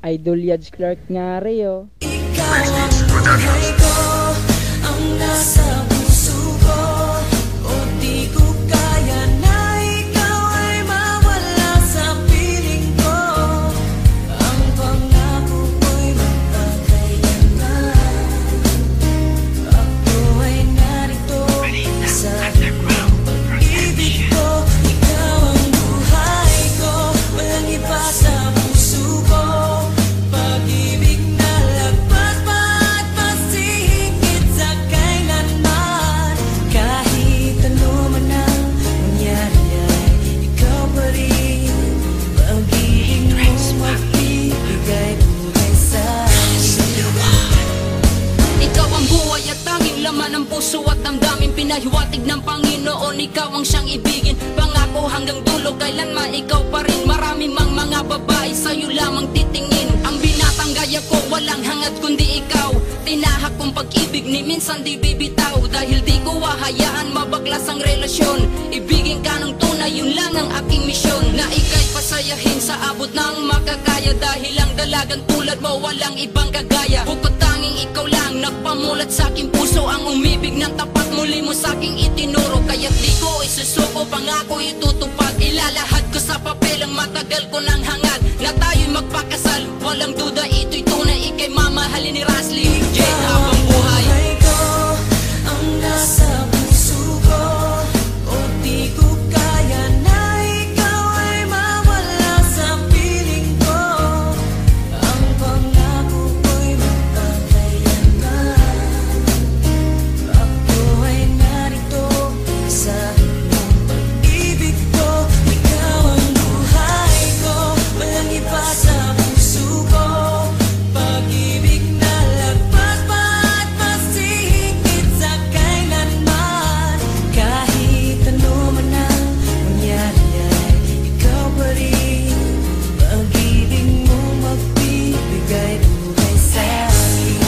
Idol Yads Clark nga rin. Ikaw ang buhay ko, ang nasa puso ko. O di ko kaya na ikaw ay mawala sa piling ko. Ang pangako ko'y magkakayanan. Ako ay narito sa pag-ibig ko. Ikaw ang buhay ko, walang iba sa puso ko. Pag-ibig na lagpas pa at masihigit sa kailanman. Kahit ano man ang mangyari ay ikaw pa rin. Pag-ibig mo magbibigay buhay sa akin. Ikaw ang buhay at tanging laman ng puso at damdamin. Pinahiwatig ng Panginoon, ikaw ang siyang ibigin. Pangako hanggang dulo, kailanman ikaw pa rin. Marami mang mga babae, sa'yo lamang titingin. Ang binatang gaya ko, walang hangad kundi ikaw. Tinahak kong pag-ibig ni minsan di bibitaw. Dahil di ko hahayaan mabaklas ang relasyon. Ibigin ka ng tunay, yun lang ang aking misyon. Na ika'y pasayahin sa abot ng makakaya. Dahil ang dalagang tulad mo, walang ibang kagaya. Bukod tanging ikaw lang, nagpamulat sa aking puso. Ang umibig ng tapat, muli mo sa aking itinuro. Kaya't di ko isusuko, pangako itutupad. Ilalahad ko sa papel ang matagal ko ng hangad. Na tayo'y magpakasal, walang duda ito'y tunay. Ika'y mamahalin ni Rasly J habang buhay. Buhay ko, ang nasa puso ko. O di ko kaya na ikaw ay mawala sa piling ko. Ang pangako ko'y magkakayanan. Ako ay narito sa iyong pag-ibig ko. Ikaw ang buhay ko, walang iba sa puso ko. Pag-ibig na lagpas pa at masihigit sa kailanman. Kahit ano man ang mangyari ay ikaw pa rin. Pag-ibig mo magbibigay buhay sa akin.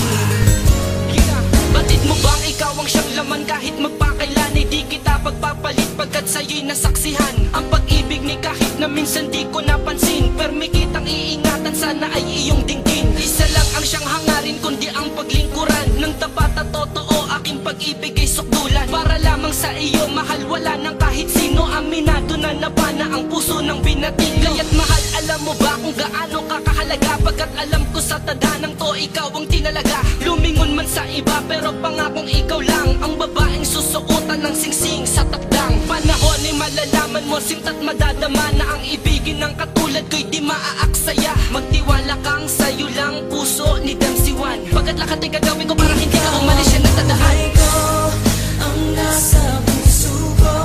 Batid mo bang ikaw ang siyang laman kahit magpakailan ay di kita pagpapalit pagkat sa'yo'y nasaksihan ang pag-ibig ni kahit na minsan di ko napansin. Permi kitang iingatan, sana ay iyong dinggin. Isa lang ang siyang hangarin kundi ang paglingkuran ng tapat at totoo. Aking pag-ibig ay sukdulan para lamang sa iyo, mahal wala nang kahit sino. Aminado na nabana ang puso ng binating. Kaya't mahal, alam mo ba kung gaano kakahalaga? Pagkat alam ko sa tadhanang to, ikaw ang tinalaga. Lumingon man sa iba pero pangakong ikaw lang ang babaeng susuotan ng singsing sa takdang panahon. Ay malalaman mo, sinta't madadama na ang ibigin ng katulad ko'y di maaaksaya. Magtiwala kang sa'yo lang puso ni Damsiwan. Pagkat lahat ay gagawin ko para hindi ka umalis siya nagtadahan. Buhay ko, ang nasa puso ko.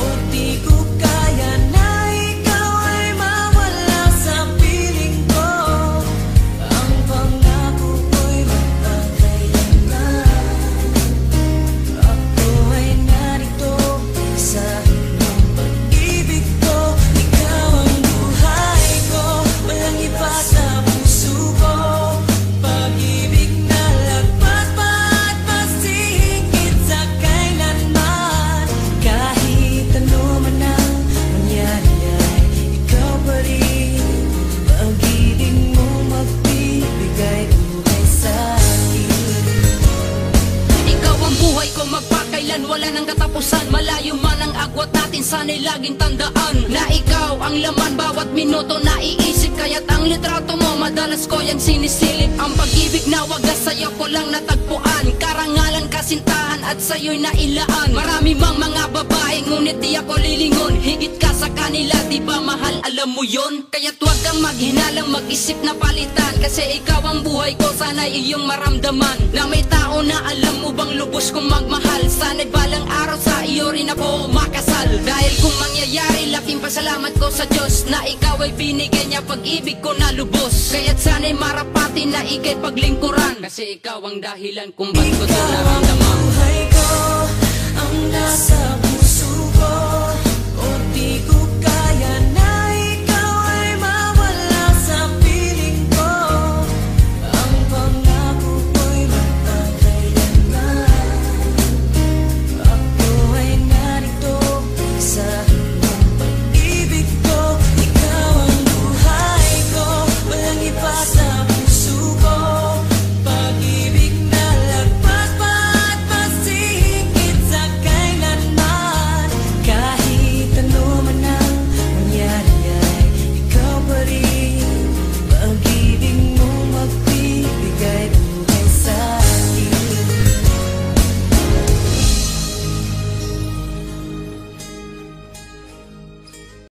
O di ko kaya na ikaw ay mawala sa piling ko. Ang pangako ko'y magkakayanan. Ako ay narito sa iyong pag-ibig ko. Ikaw ang buhay ko, walang iba sa puso ko. Pag-ibig na lagpas pa at masihigit sa kailanman. Kahit ano man ang mangyari ay ikaw pa rin. Pag-ibig mo magbibigay buhay sa akin. Ikaw ang buhay ko, magpakailan, wala nang katapusan. Malayo man ang agwat natin, sana'y laging tandaan na ikaw ang laman bawat minuto naiisip. Kaya't ang litrato mo, madalas ko yan sinisilip. Ang pag-ibig na wagas sa'yo ko lang natagpuan. Karangalan, kasintahan at sa'yo'y nailaan. Marami mang mga babae, ngunit di ako lilingon. Higit ka sa kanila, di ba mahal, alam mo yon? Kaya't huwag kang maghinalang mag-isip na palitan. Kasi ikaw ang buhay ko, sana'y iyong maramdaman na may tao na alam mo bang lubos kong magmahal. Sana'y balang araw sa iyo rin ako makasal. Dahil kung mangyayari, laking pasalamat ko sa Diyos na ikaw ay binigay niya pag-ibig ko na lubos. Kaya't sana'y marapati na ika'y paglingkuran. Kasi ikaw ang dahilan kung ba't ko ito naramdaman. Buhay ko, ang nasa